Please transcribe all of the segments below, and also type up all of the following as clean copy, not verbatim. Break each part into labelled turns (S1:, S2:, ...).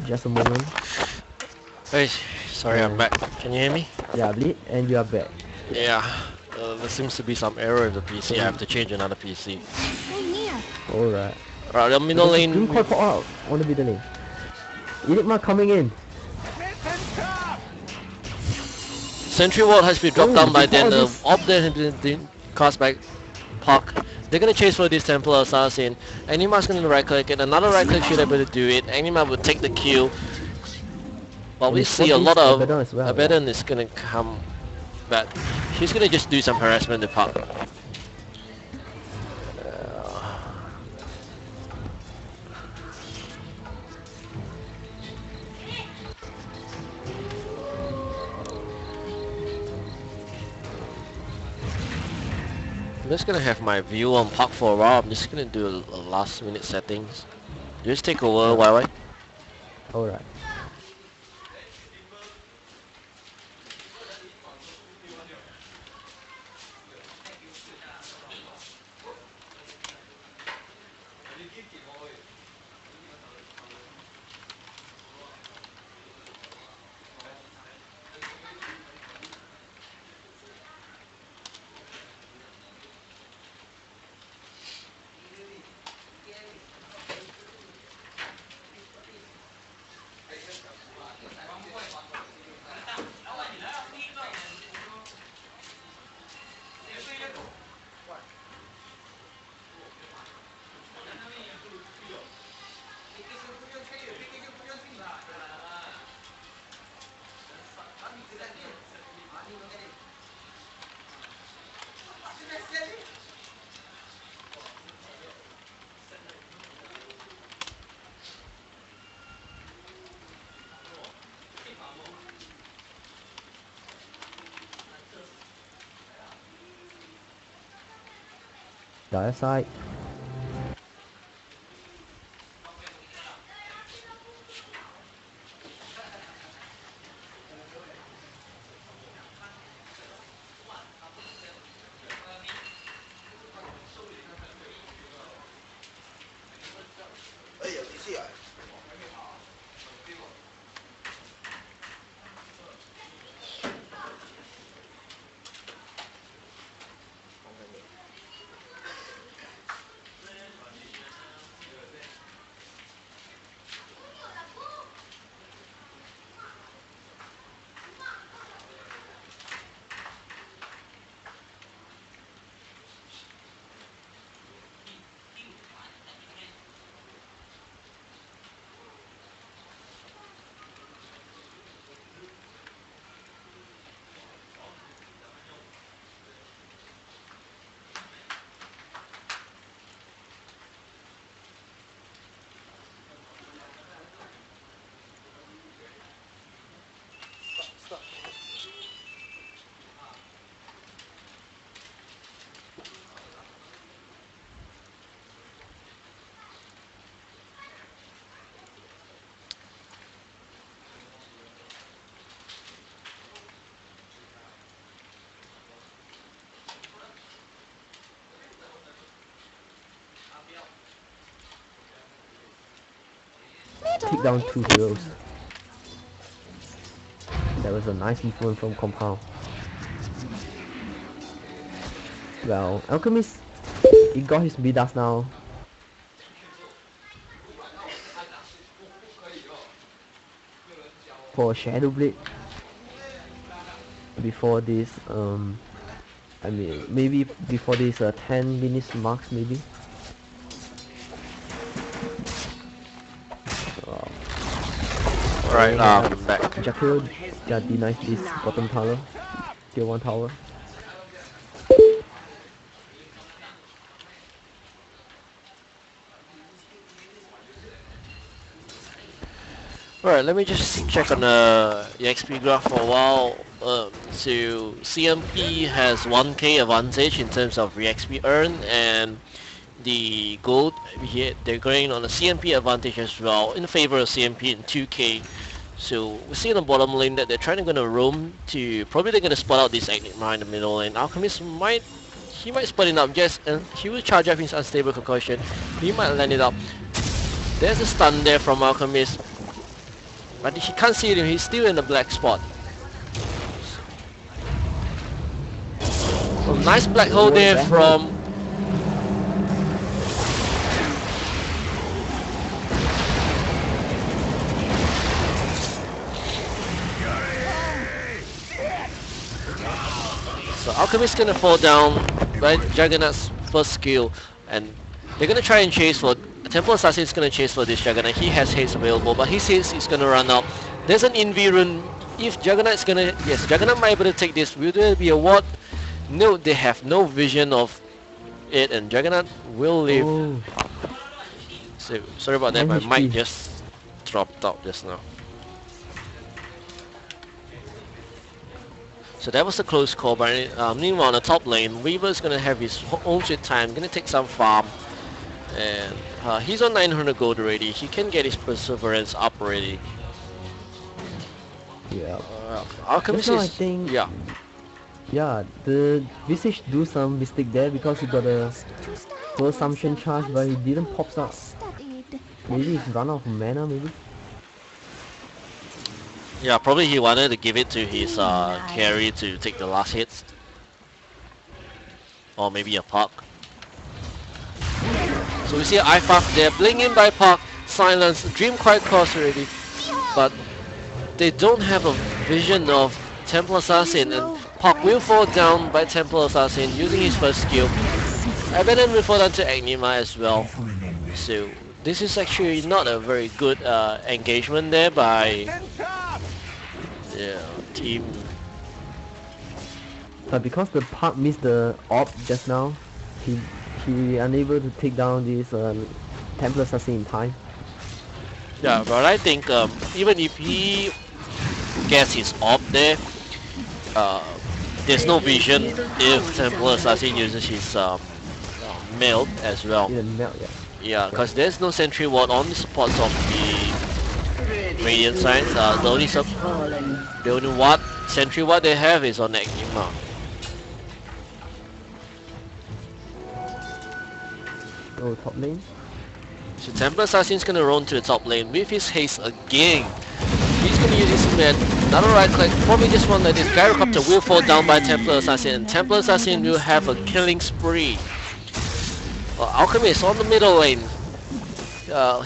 S1: Just a moment.
S2: Hey, sorry, I'm back. Can you hear me?
S1: Yeah, Bleed, and you are back.
S2: Yeah, there seems to be some error in the PC. I
S1: So,
S2: have to change another PC.
S1: alright.
S2: Alright, the
S1: So
S2: middle
S1: there's a Supreme
S2: lane,
S1: Court for all on the middle lane. Enigma coming in.
S2: Sentry Ward has been dropped
S1: Oh,
S2: down
S1: they
S2: by
S1: got all
S2: then. The
S1: this.
S2: Orb there has been cast by Puck. They're gonna chase for this Templar Assassin. Anima's gonna right click it. Another right click should be able to do it. Anima will take the kill. But
S1: And
S2: we
S1: they
S2: see
S1: spot
S2: a
S1: this
S2: lot of
S1: Abaddon as well, yeah.
S2: Abaddon is gonna come back. She's gonna just do some harassment to Puck. I'm just gonna have my view on Puck for a while. I'm just gonna do a last minute settings. Just take over,
S1: Alright.
S2: YY.
S1: Alright. The other side. Take down 2 heroes. That was a nice movement from Compound. Well, Alchemist, he got his Midas now. For Shadow Blade. Before this, I mean, maybe before this 10 minutes marks, maybe.
S2: Right,
S1: And
S2: back.
S1: Jakiro got denied this bottom tower, tier 1 tower.
S2: Alright, let me just check on the EXP graph for a while. So CMP has 1k advantage in terms of EXP earned, and the gold here they're going on a CMP advantage as well in favor of CMP in 2k. So we see in the bottom lane that they're trying to gonna roam to probably they're gonna spot out this Enigma in the middle lane. Alchemist might spot it up just and he will charge up his unstable concussion. He might land it up. There's a stun there from Alchemist. But he can't see him, he's still in the black spot. So nice black hole there from... So Alchemist gonna fall down by Juggernaut's first skill, and they're gonna try and chase for... Temple Assassin is gonna chase for this Juggernaut. He has haste available, but his haste is gonna run out. There's an Invi rune. If Juggernaut is gonna... Yes, Juggernaut might be able to take this. Will there be a ward? No, they have no vision of it, and Juggernaut will live.
S1: Oh,
S2: So, sorry about that, my
S1: 9
S2: mic
S1: HP.
S2: just dropped out just now. So that was a close call, but meanwhile on the top lane, Weaver's gonna have his own sweet time, gonna take some farm, and he's on 900 gold already. He can get his perseverance up already.
S1: yeah.
S2: Alchemist
S1: Just now I
S2: is...
S1: think-
S2: Yeah.
S1: Yeah, the Visage do some mistake there because he got a full assumption charge, but he didn't pop up. Maybe he's run out of mana, maybe?
S2: Yeah, probably he wanted to give it to his carry to take the last hits. Or maybe a Puck. So we see an I5 there, bling in by Puck, silence, Dream quite close already. But they don't have a vision of Temple Assassin, and Puck will fall down by Temple Assassin using his first skill. Abaddon will fall down to Agnima as well. So this is actually not a very good engagement there by team.
S1: But because the Park missed the orb just now, he unable to take down this Temple Assassin in time.
S2: Yeah, but I think even if he gets his orb there, there's no vision if Temple Assassin uses his melt as well.
S1: Didn't melt yet.
S2: Yeah, because there's no sentry ward on the supports of the Radiant Signs. The only ward, sentry ward they have is on Agnima.
S1: Oh, top lane.
S2: So Temple Assassin's gonna run to the top lane with his haste again. He's gonna use his med, another right click, probably just one like this. Gyrocopter will fall down by Temple Assassin, and Temple Assassin will have a killing spree. Alchemist on the middle lane.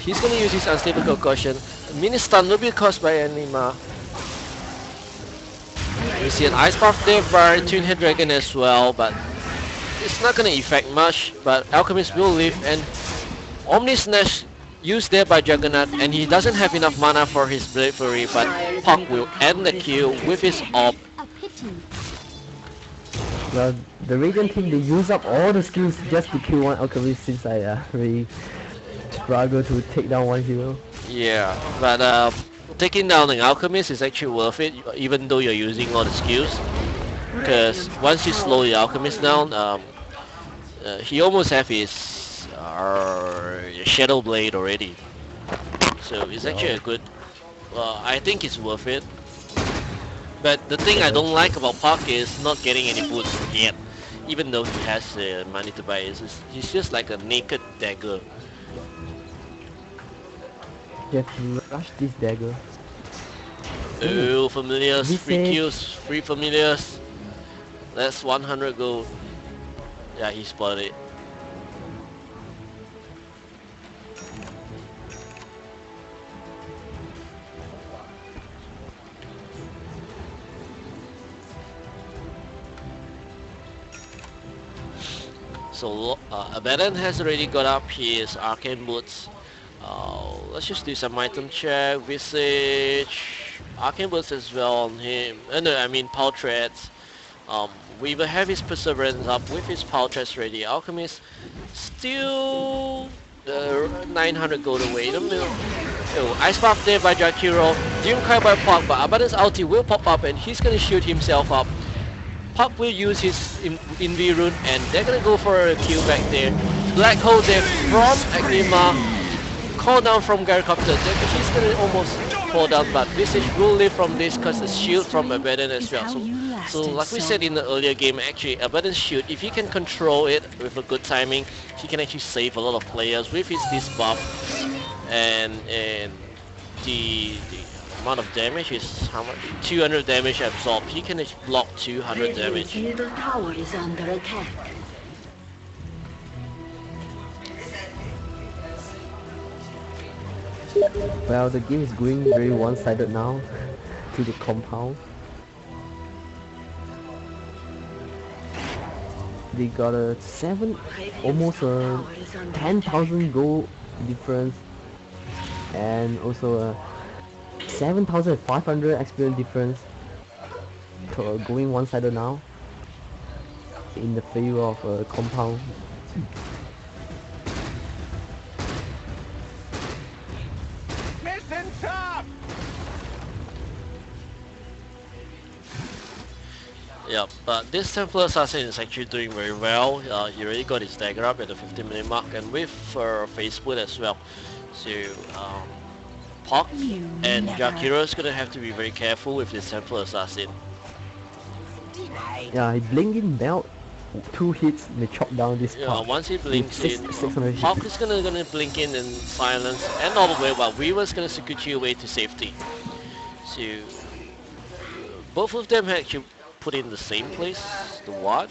S2: He's gonna use his unstable concussion. Mini stun will be caused by Anima. We see an ice buff there by Twin Head Dragon as well, but it's not gonna affect much. But Alchemist will live, and Omni Snatch used there by Juggernaut, and he doesn't have enough mana for his Blade Fury, but Puck will end the kill with his orb.
S1: Well, the Radiant team, they use up all the skills just to kill one Alchemist since I really struggle to take down one hero.
S2: Yeah, but taking down an Alchemist is actually worth it, even though you're using all the skills. Because once you slow the Alchemist down, he almost have his Shadow Blade already. So it's actually a good... I think it's worth it. But the thing I don't like about Puck is not getting any boots yet. Even though he has the money to buy it, he's just like a naked dagger.
S1: You have to rush this dagger.
S2: Oh, familiars, free
S1: Visage.
S2: kills, free familiars. That's 100 gold. Yeah, he spotted it. So Abaddon has already got up his arcane boots. Let's just do some item check. Visage, arcane boots as well on him. No, I mean power threads. We will have his perseverance up with his power threads ready. Alchemist still 900 gold away. Ice buff there by Jakiro. Doom Cry by Puck, but Abaddon's ulti will pop up and he's gonna shoot himself up. Puck will use his Invi rune and they're gonna go for a kill back there. Black hole there from Agnima. Call down from Gyrocopter. He's gonna almost fall down, but Visage will live from this because the shield from Abaddon as well. So like we said in the earlier game, actually Abaddon's shield, if he can control it with a good timing, he can actually save a lot of players with his this buff and the amount of damage is how much? 200 damage absorbed. He can block 200
S3: Radiant's
S2: damage.
S3: middle tower is under attack.
S1: Well, the game is going very one-sided now to the compound. They got a almost a 10,000 gold difference, and also a 7,500 experience difference. Going one-sided now in the favor of compound.
S4: Mission top!
S2: Yeah, but this Templar Assassin is actually doing very well. He already got his dagger up at the 15-minute mark, and with face boot as well. So Puck and Jakiro is gonna have to be very careful with this Templar Assassin.
S1: Yeah, he blinking belt, 2 hits may chop down this
S2: Yeah,
S1: Puck.
S2: once he blinks
S1: Six-
S2: in,
S1: 600 hits.
S2: Puck is gonna blink in and silence and all the way, while Weaver's gonna secure you away to safety. So both of them actually put in the same place, the ward.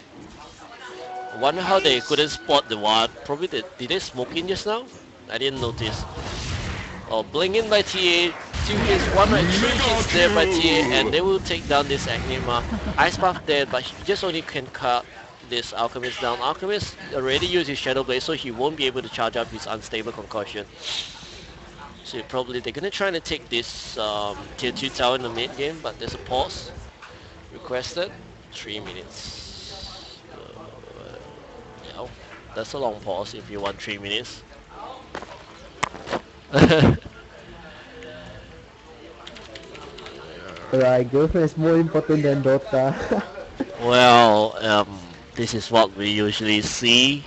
S2: I wonder how they couldn't spot the ward. Probably did they smoke in just now? I didn't notice. Oh, blink in by TA, 2 hits, 1 right, 3 hits there by TA, and they will take down this Agnima. Ice Path dead, but he just only can cut this Alchemist down. Alchemist already used his Shadow Blade, so he won't be able to charge up his Unstable Concussion. So probably they're gonna try to take this tier 2 tower in the mid game, but there's a pause. Requested 3 minutes. Yeah, that's a long pause if you want 3 minutes.
S1: Right, girlfriend is more important than Dota.
S2: Well, this is what we usually see.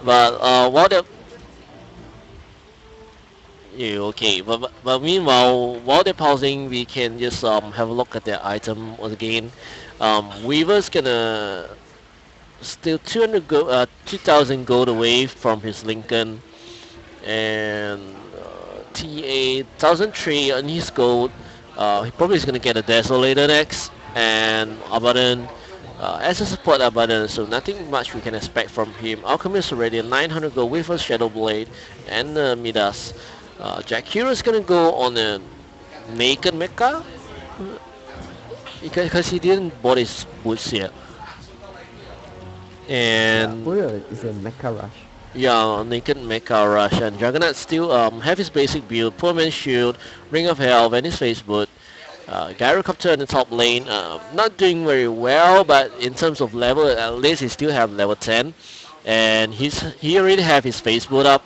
S2: But what the yeah, okay, but meanwhile, while they're pausing, we can just have a look at their item again. Weaver's gonna still 2,000 gold away from his Lincoln, and TA 1,003 on his gold. He probably is gonna get a Desolator next, and Abaddon as a support Abaddon, so nothing much we can expect from him. Alchemist already 900 gold with a Shadow Blade and Midas. Jakiro is gonna go on a naked mecha because he didn't bought his boots yet. And
S1: Warrior is a mecha rush.
S2: yeah, naked mecha rush, and Juggernaut still have his basic build, Poor Man's Shield, Ring of Health, and his face boot. Gyrocopter in the top lane, not doing very well, but in terms of level, at least he still have level 10, and he already have his face boot up.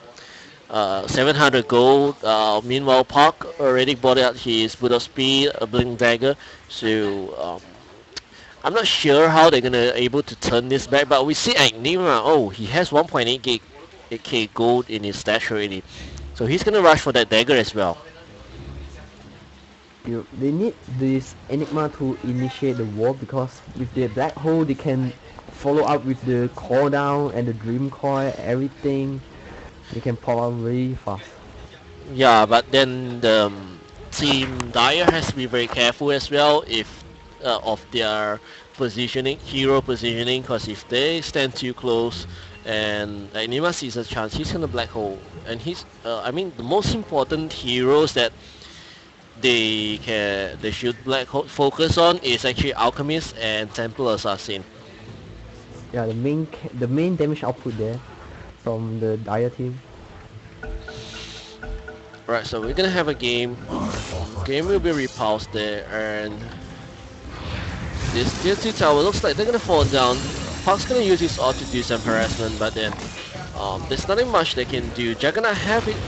S2: 700 gold. Meanwhile, Park already bought out his boot of speed, a blink dagger. So I'm not sure how they're gonna able to turn this back. But we see Agnima. Oh, he has 1.8k gold in his stash already. So he's gonna rush for that dagger as well.
S1: They need this Enigma to initiate the war, because with the black hole they can follow up with the call down and the dream coil, everything. They can pop out very fast.
S2: Yeah, but then the team Dire has to be very careful as well if of their positioning, hero positioning, because if they stand too close and Agnima sees a chance, he's gonna black hole. And he's, I mean, the most important heroes that they should black hole focus on is actually Alchemist and Templar Assassin.
S1: Yeah, the main damage output there from the Dire team.
S2: Right, so we're gonna have a game. Game will be repulsed there, and this tier 2 tower looks like they're gonna fall down. Park's gonna use his ult to do some harassment, but then there's nothing much they can do. Juggernaut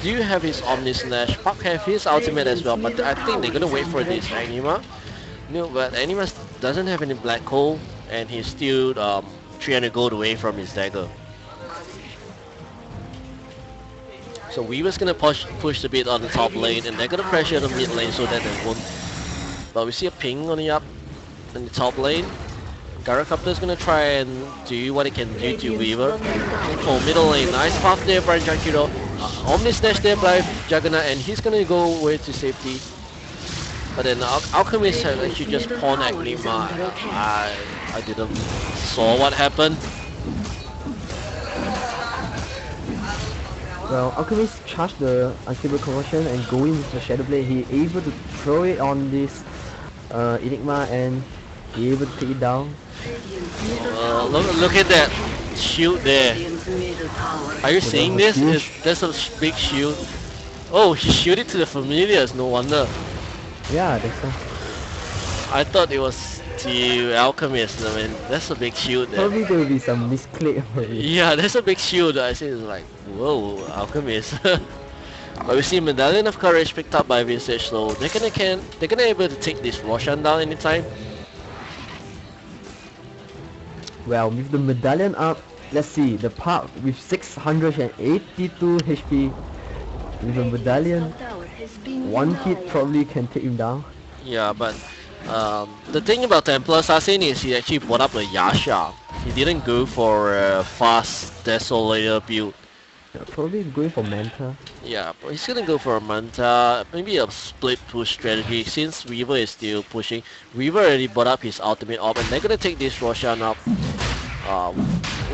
S2: do have his Omni Slash. Park have his ultimate as well, but I think they're gonna wait for this Agnima. No, but Agnima doesn't have any black hole, and he's still 300 gold away from his dagger. So Weaver's gonna push a bit on the top lane, and they're gonna pressure the mid lane so that they won't. But we see a ping on the up in the top lane. Gyrocopter's gonna try and do what it can do to Weaver. For middle lane, nice path there by Jakiro. Omni Snatch there by Juggernaut, and he's gonna go away to safety. But then Alchemist has actually just pawned Enigma. I didn't saw what happened.
S1: Well, Alchemist charged the Unstable Conversion and going with the Shadow Blade, he able to throw it on this Enigma and he able to take it down.
S2: Look at that shield there. Are you seeing this? There's a big shield. Oh, he shielded to the familiars, no wonder.
S1: Yeah, that's
S2: I thought it was to Alchemist. I mean, that's a big shield there.
S1: probably there will be some misclick for it.
S2: Yeah, there's a big shield. I see it's like, whoa, Alchemist. But we see Medallion of Courage picked up by Visage, so they're gonna able to take this Roshan down anytime.
S1: Well, with the medallion up, let's see, the Puck with 682 HP, with the medallion, one hit probably can take him down.
S2: Yeah, but the thing about Templar Assassin is he actually brought up a Yasha. He didn't go for a fast Desolator build.
S1: Yeah, probably going for Manta.
S2: Yeah, but he's gonna go for a Manta, maybe a split push strategy since Weaver is still pushing. Weaver already brought up his ultimate orb and they're gonna take this Roshan up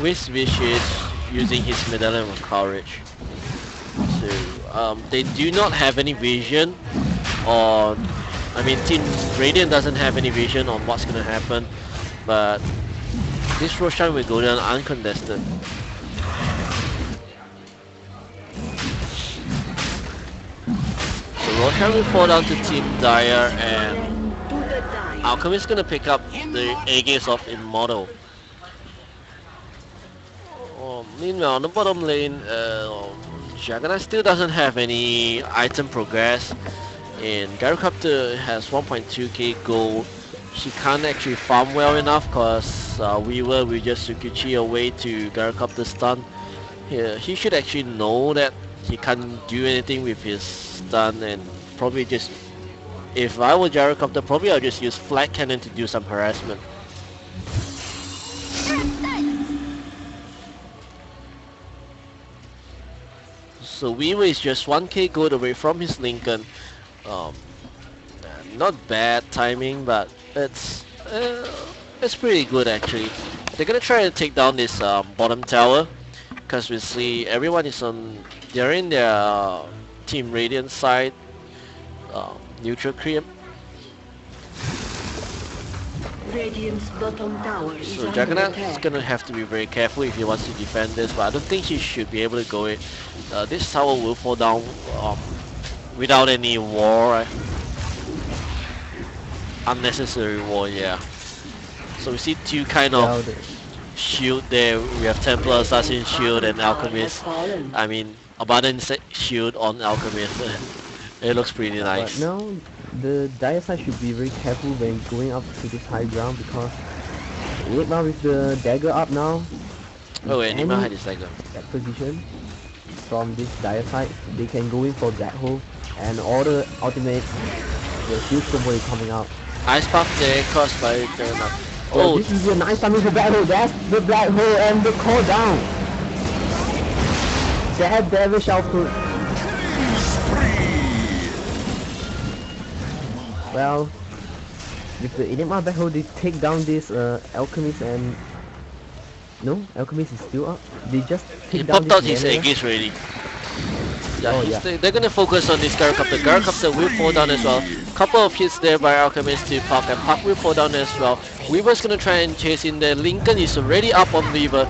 S2: with Visage using his Medallion of Courage. So they do not have any vision on, I mean Team Radiant doesn't have any vision on what's gonna happen, but this Roshan will go down uncontested. So Roshan will fall down to Team Dire and Alchemist gonna pick up the Aegis of Immortal. Meanwhile, on the bottom lane, Juggernaut still doesn't have any item progress, and Gyrocopter has 1.2k gold. She can't actually farm well enough because Weaver will just Sukichi away to Gyrocopter stun. He should actually know that he can't do anything with his stun, and probably just, if I were Gyrocopter, probably I'll just use Flat Cannon to do some harassment. So Weaver is just 1k gold away from his Lincoln. Not bad timing, but it's pretty good actually. They're gonna try to take down this bottom tower, because we see everyone is they're in their Team Radiant side, neutral creep.
S3: Radiant's bottom tower is
S2: So
S3: under
S2: Juggernaut is
S3: attack.
S2: gonna have to be very careful if he wants to defend this, but I don't think he should be able to go in. This tower will fall down without any war. Unnecessary war, yeah. So we see two kind
S1: Well,
S2: of shield there. We have Templar Assassin shield and Alchemist.
S3: Fallen.
S2: I mean, Abaddon shield on Alchemist. It looks pretty
S1: but
S2: nice.
S1: now the Dire side should be very careful when going up to this high ground because Enigma with the dagger up now.
S2: Oh wait, Enigma
S1: any
S2: had his dagger.
S1: that position from this Dire side, they can go in for Black Hole and all the ultimate, the huge combo is coming out.
S2: Ice Puff there caused by Juggernaut.
S1: Oh,
S2: Oh,
S1: this is a nice timing for Black Hole. That's the Black Hole and the call down. That Devilish output. Well, with the Enigma Black Hole, they take down this Alchemist and... No, Alchemist is still up. They just
S2: he
S1: take down
S2: popped out
S1: this
S2: his
S1: Mana.
S2: Aegis already. Yeah,
S1: Oh, yeah.
S2: they're gonna focus on this Gyrocopter. Gyrocopter will fall down as well. Couple of hits there by Alchemist to Puck, and Puck will fall down as well. Weaver's gonna try and chase in there. Lincoln is already up on Weaver.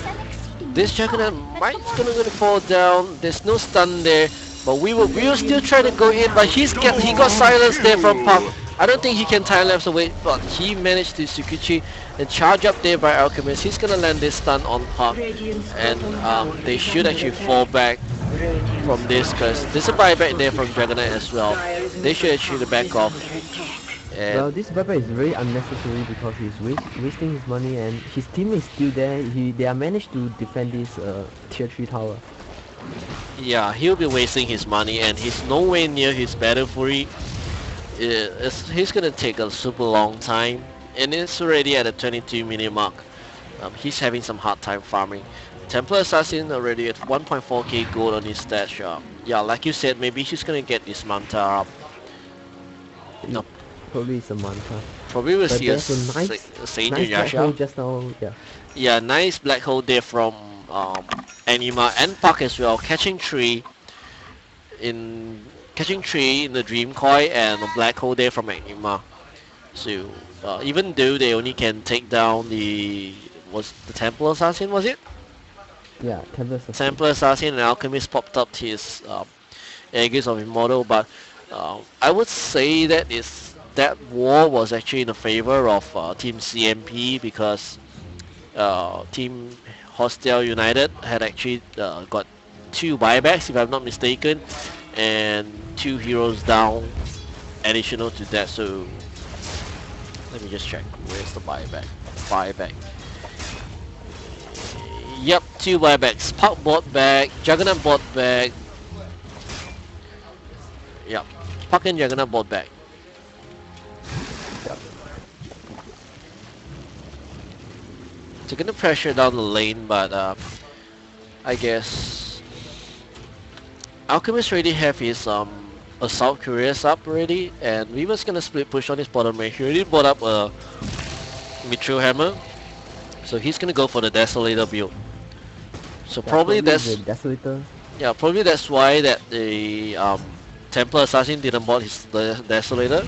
S2: This Juggernaut might gonna fall down. There's no stun there, but Weaver will still try to go in, but he got silenced there from Puck. I don't think he can time lapse away, but he managed to Sukichi and charge up there by Alchemist. He's gonna land this stun on Puck,
S3: Radiant's
S2: and
S3: bottom tower
S2: they
S3: is
S2: should
S3: under
S2: actually
S3: attack.
S2: fall back
S3: Radiant's
S2: from this, because there's a buyback there from Juggernaut as well.
S3: Dire's
S2: They should actually
S3: top
S2: back
S3: is
S2: off.
S3: under attack.
S1: Well,
S2: And
S1: this buyback is very unnecessary because he's wasting his money and his team is still there. They are managed to defend this tier 3 tower.
S2: yeah, he'll be wasting his money, and he's nowhere near his Battle Fury. He's gonna take a super long time, and it's already at a 22-minute mark. He's having some hard time farming. Templar Assassin already at 1.4k gold on his stash. Yeah, like you said, maybe he's gonna get this Manta up. No,
S1: Probably Samantha.
S2: probably we'll
S1: But
S2: see a
S1: there's a nice,
S2: Saint
S1: nice black hole
S2: Yasha.
S1: just now. Yeah.
S2: Yeah, nice black hole there from Anima and Puck as well, catching tree in the Dream Coil and a black hole there from Anima. So even though they only can take down was the Templar Assassin, was it?
S1: Yeah, Templar Assassin.
S2: Templar Assassin and Alchemist popped up his Aegis of Immortal, but I would say that war was actually in the favor of Team CMP because Team Hostile United had actually got 2 buybacks if I'm not mistaken, and 2 heroes down additional to that. So let me just check. Where's the buyback? Buyback. Yep, 2 buybacks. Puck bought back, Juggernaut bought back. Yep, Puck and Juggernaut bought back. They're gonna pressure down the lane, but I guess Alchemist already have his Assault Couriers up already, and Weaver's gonna split push on his bottom lane. He already bought up a Mithril Hammer, so he's gonna go for the Desolator build. So
S1: Yeah,
S2: probably
S1: the
S2: that's
S1: Desolator.
S2: probably that's why that the Templar Assassin didn't bought the Desolator.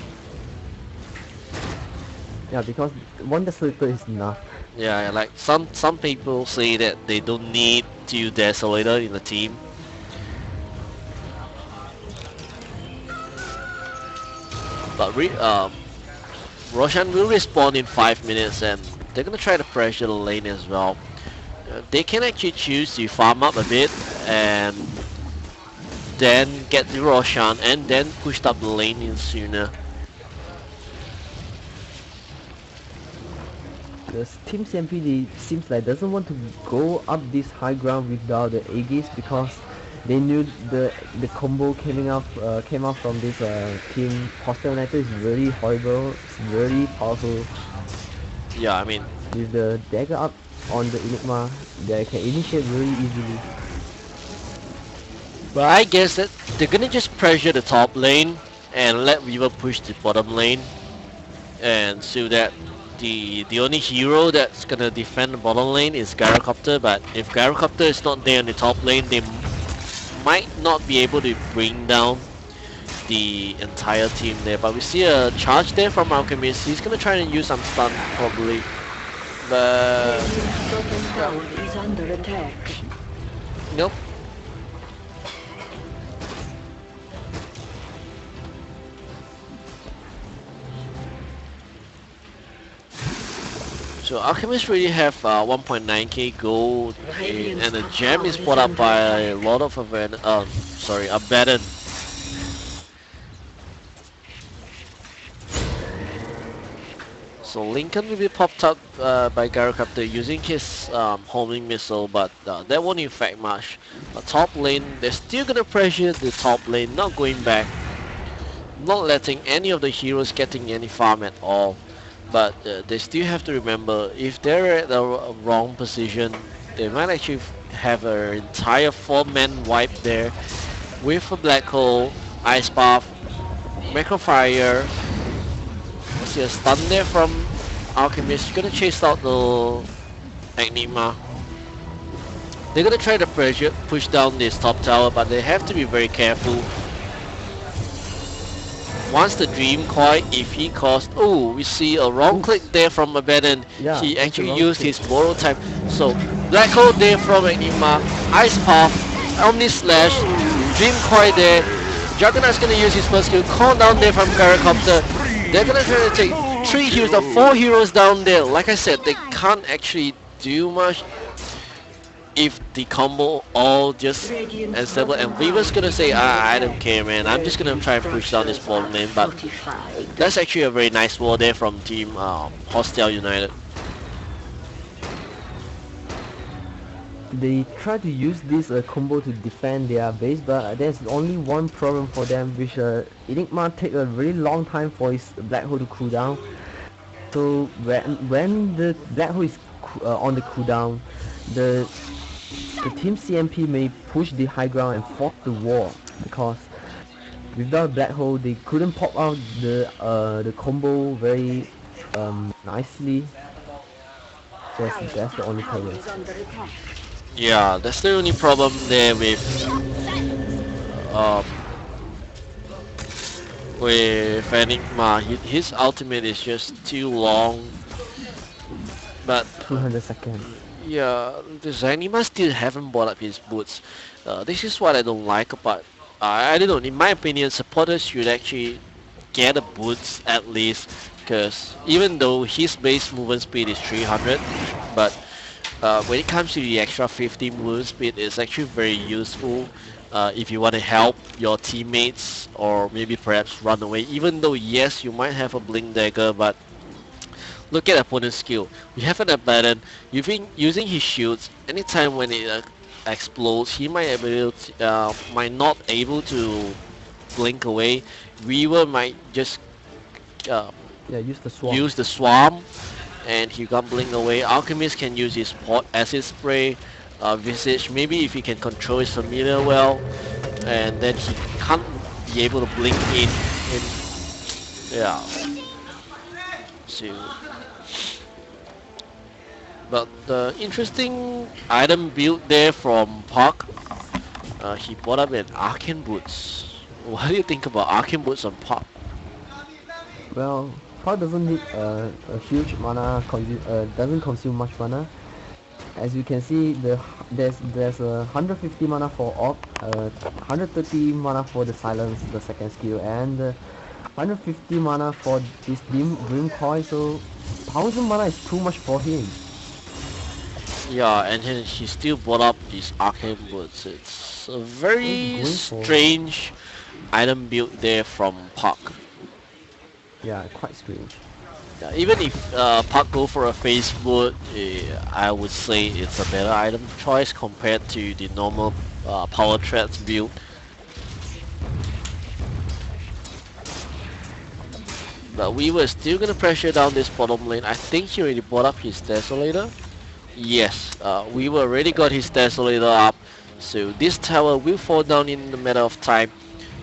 S1: Yeah, because one Desolator is enough.
S2: Yeah, like some people say that they don't need 2 Desolator in the team. But Roshan will respawn in 5 minutes, and they're gonna try to pressure the lane as well. They can actually choose to farm up a bit and then get the Roshan and then push up the lane in sooner.
S1: The Team CMP seems like doesn't want to go up this high ground without the Aegis because they knew the combo came out from this Team Hostile United is really horrible. It's really powerful.
S2: Yeah, I mean,
S1: With the dagger up on the Enigma, they can initiate really easily.
S2: but I guess that they're gonna just pressure the top lane and let Weaver push the bottom lane, and so that the only hero that's gonna defend the bottom lane is Gyrocopter. But if Gyrocopter is not there in the top lane, they might not be able to bring down the entire team there. But we see a charge there from Alchemist. He's gonna try and use some stun probably, but
S3: Radiant's bottom tower is under attack.
S2: nope. So Alchemist really have 1.9k gold, and the gem is put up by a lot of Abaddon. So Lincoln will be popped up by Gyrocopter using his homing missile, but that won't affect much. Top lane, they're still gonna pressure the top lane, not going back, not letting any of the heroes getting any farm at all. But they still have to remember, if they're at the wrong position, they might actually have an entire 4-man wipe there with a Black Hole, Ice Path, Macrofire. I see a stun there from Alchemist. Gonna chase out the Enigma. They're gonna try to push down this top tower, but they have to be very careful. Once the Dream Coil, if he caused... Oh, we see a wrong click there from Abaddon.
S1: Yeah,
S2: He
S1: it's a
S2: actually
S1: wrong
S2: used
S1: click.
S2: his borrow time. So, Black Hole there from Enigma. Ice Path, Omni Slash, Dream Coil there. Juggernaut's gonna use his first skill. Call down there from Gyrocopter. They're gonna try to take 3 heroes, or 4 heroes down there. Like I said, they can't actually do much if the combo all just and stable. And Weaver's gonna say, I don't care, man. I'm just gonna try and push down this bottom lane. But that's actually a very nice wall there from Team Hostile United.
S1: They try to use this combo to defend their base, but there's only one problem for them, which Enigma take a very long time for his Black Hole to cool down. So when the Black Hole is on the cooldown, the the team CMP may push the high ground and force the wall because without black hole they couldn't pop out the combo very nicely. So that's the only
S3: Tower
S1: problem.
S3: is under attack.
S2: Yeah, that's the only problem there um with Enigma. His ultimate is just too long, but
S1: 200 seconds.
S2: yeah, the Zanima still haven't bought up his boots. This is what I don't like about. I don't know. In my opinion, supporters should actually get the boots at least, because even though his base movement speed is 300, but when it comes to the extra 50 movement speed, it's actually very useful if you want to help your teammates or maybe perhaps run away. Even though yes, you might have a blink dagger, but look at opponent's skill. We have an Abaddon using his shields. Anytime when it explodes, he might not able to blink away. Weaver might just uh,
S1: Yeah, use the swamp.
S2: use the swarm, and he can blink away. Alchemist can use his pot acid spray. Visage, maybe if he can control his familiar well, and then he can't be able to blink in yeah. So but the interesting item build there from Park, he bought up an Arcane Boots. What do you think about Arcane Boots on Park?
S1: Well, Power doesn't need a huge mana, doesn't consume much mana. As you can see, there's a 150 mana for Orb, 130 mana for the Silence, the second skill, and 150 mana for this Dream Coil, so 1000 mana is too much for him.
S2: Yeah, and he still bought up these Arcane Boots. It's a very
S1: Going for-
S2: strange item build there from Park.
S1: Yeah, quite strange.
S2: Yeah, even if Park go for a Phase Boot, I would say it's a better item choice compared to the normal Power Threats build. But we were still gonna pressure down this bottom lane. I think he already bought up his Desolator. Yes, we were already got his Desolator up. So this tower will fall down in the matter of time.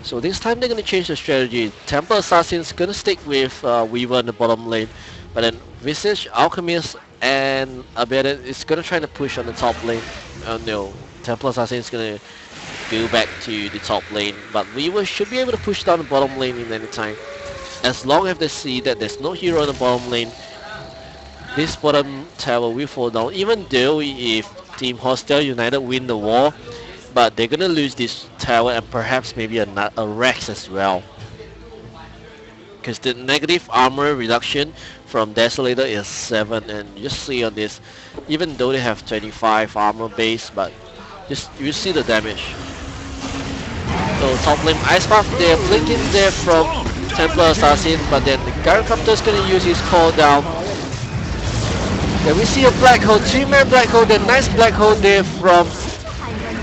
S2: So this time they're gonna change the strategy. Temple Assassin's gonna stick with Weaver in the bottom lane. But then Visage, Alchemist, and Abaddon is gonna try to push on the top lane. No, Temple Assassin's gonna go back to the top lane. But Weaver should be able to push down the bottom lane in any time. As long as they see that there's no hero in the bottom lane, this bottom tower will fall down. Even though if Team Hostile United win the war, but they're gonna lose this tower and perhaps maybe a Rex as well. Because the negative armor reduction from Desolator is 7, and you just see on this, even though they have 25 armor base, but just you see the damage. So top lane Ice Path, they're blinking there from Templar Assassin, but then the Gyrocopter's gonna use his call down. Then we see a black hole, 3-man black hole, the nice black hole there from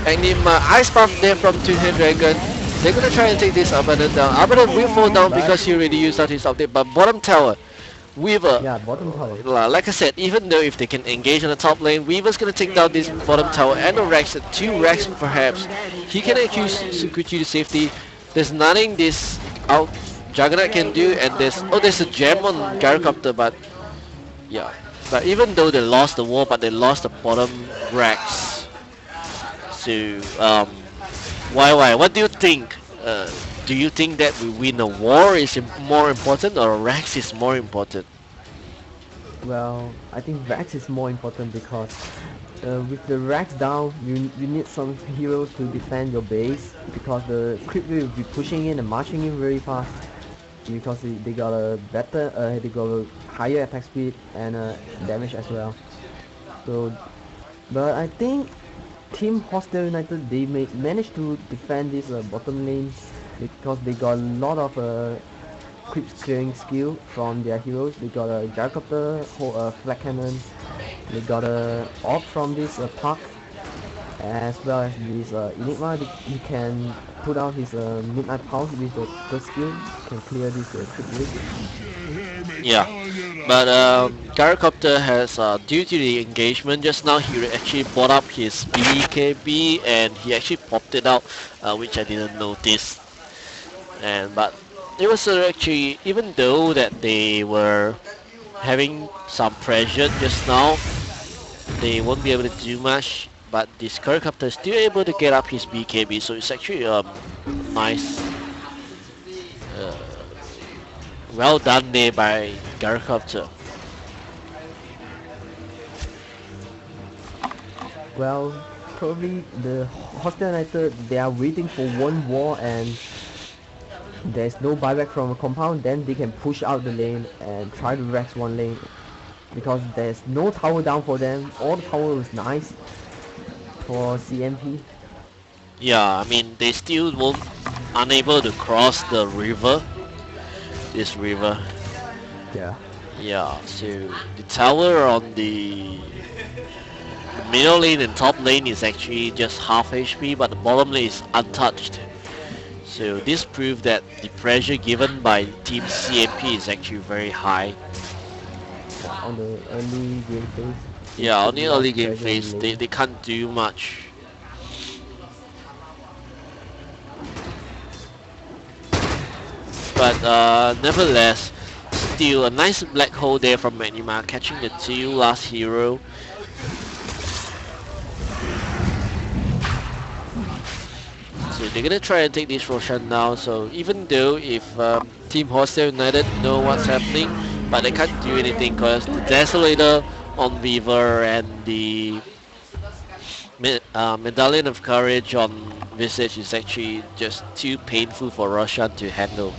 S2: Enigma, Ice Path there from Two-Head Dragon. They're gonna try and take this Abaddon down. Abaddon will fall down because he already used out his update, but bottom tower, Weaver.
S1: Yeah, bottom tower.
S2: Like I said, even though if they can engage on the top lane, Weaver's gonna take down this bottom tower and a Rex, 2 Rex perhaps. He can accuse Sukuchi to safety. There's nothing this out Juggernaut can do, and there's a gem on Gyrocopter, but yeah. But even though they lost the war, but they lost the bottom Rex. So why? What do you think? Do you think that we win a war is more important or Rex is more important?
S1: Well, I think Rex is more important because with the Rex down, you need some heroes to defend your base because the creep will be pushing in and marching in very fast because they got a better, they got a higher attack speed and damage as well. So, but I think Team Hostile United they may manage to defend this bottom lane because they got a lot of creep clearing skill from their heroes. They got a Gyrocopter, Flag Cannon, they got a Orb from this Park, as well as this Enigma. He can put out his Midnight Pulse with the first skill, can clear this creep wave.
S2: Yeah. But Gyrocopter has, due to the engagement just now, he actually brought up his BKB and he actually popped it out, which I didn't notice. And but it was actually, even though that they were having some pressure just now, they won't be able to do much. But this Gyrocopter is still able to get up his BKB, so it's actually nice, uh, well done there by Gyrocopter.
S1: Well, probably the Hostile United, they are waiting for one war and there's no buyback from a compound, then they can push out the lane and try to Rex one lane because there's no tower down for them. All the tower is nice for CMP.
S2: Yeah, I mean they still won't unable to cross the river. This river.
S1: Yeah.
S2: Yeah, so the tower on the middle lane and top lane is actually just half HP, but the bottom lane is untouched. So this proves that the pressure given by Team CMP is actually very high.
S1: On the early game phase.
S2: Yeah, on the
S1: Lot of
S2: early game
S1: pressure
S2: phase,
S1: in
S2: they,
S1: lane.
S2: they can't do much. But nevertheless, still a nice black hole there from Magnima, catching the two last hero. So they're gonna try and take this Roshan now. So even though if Team Hostile United know what's happening, but they can't do anything because the Desolator on Weaver and the Medallion of Courage on Visage is actually just too painful for Roshan to handle.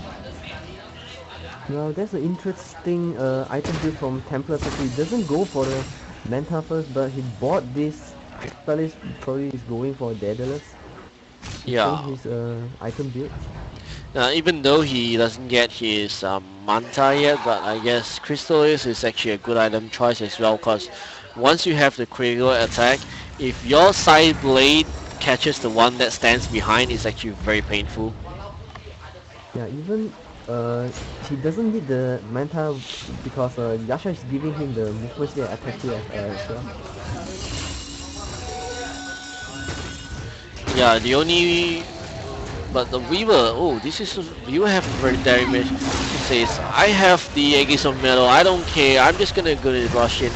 S1: Well, that's an interesting item build from Templar because he doesn't go for the Manta first, but he bought this Crystallis, probably is going for Daedalus. He
S2: Yeah.
S1: changed his item build.
S2: Even though he doesn't get his Manta yet, but I guess Crystallis is actually a good item choice as well because once you have the critical attack, if your side blade catches the one that stands behind, it's actually very painful.
S1: Yeah, even he doesn't need the Manta because Yasha is giving him the movement speed and attack speed as well.
S2: Yeah, the only but the Weaver, oh, this is Weaver have a very damage. He says, I have the Aegis of Metal, I don't care, I'm just gonna go to rush in.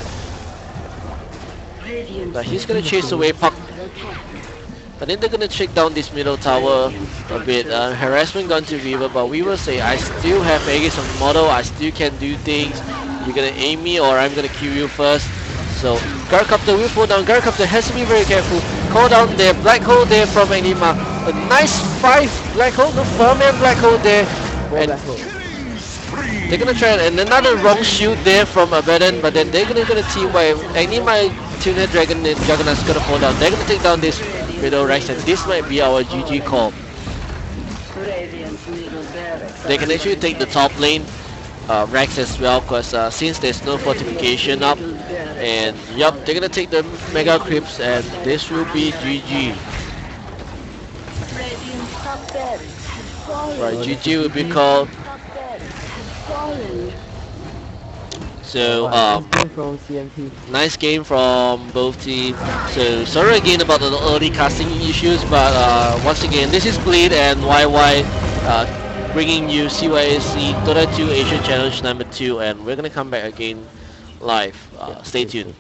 S3: Radiant's
S2: But he's gonna
S3: middle
S2: chase
S3: tower
S2: away
S3: is
S2: Puck.
S3: under attack.
S2: But then they're gonna check down this middle tower a bit. Harassment gone to Weaver, but Weaver say, I still have Aegis of Model, I still can do things. You're gonna aim me or I'm gonna kill you first. So Gyrocopter will fall down. Gyrocopter has to be very careful. Call down there, black hole there from Enigma. A nice 5 black hole, no firm and black hole there.
S1: Four
S2: And
S1: black hole.
S2: they're gonna try and another wrong shoot there from Abaddon, but then they're gonna team by Enigma, Tuner Dragon and Juggernaut's gonna fall down. They're gonna take down this Widow Rex and this might be our GG call.
S3: Radiant's middle barracks
S2: They
S3: are
S2: can actually
S3: under
S2: take the
S3: attack.
S2: top lane, Rex as well, because since there's no fortification up, and yup, they're gonna take the Mega Crypts and this will be GG.
S3: Radiant's top barracks had fallen.
S2: Right,
S1: Oh,
S2: GG
S1: that's
S2: will be
S1: GG.
S2: called.
S3: Top barracks had fallen.
S2: So
S1: Nice game from CMP.
S2: nice game from both teams. So sorry again about the early casting issues, but once again, this is Bleed and YY bringing you CYSC Dota 2 Asia Challenge number 2, and we're gonna come back again live.
S1: Yeah,
S2: Stay
S1: stay
S2: tuned.
S1: tuned.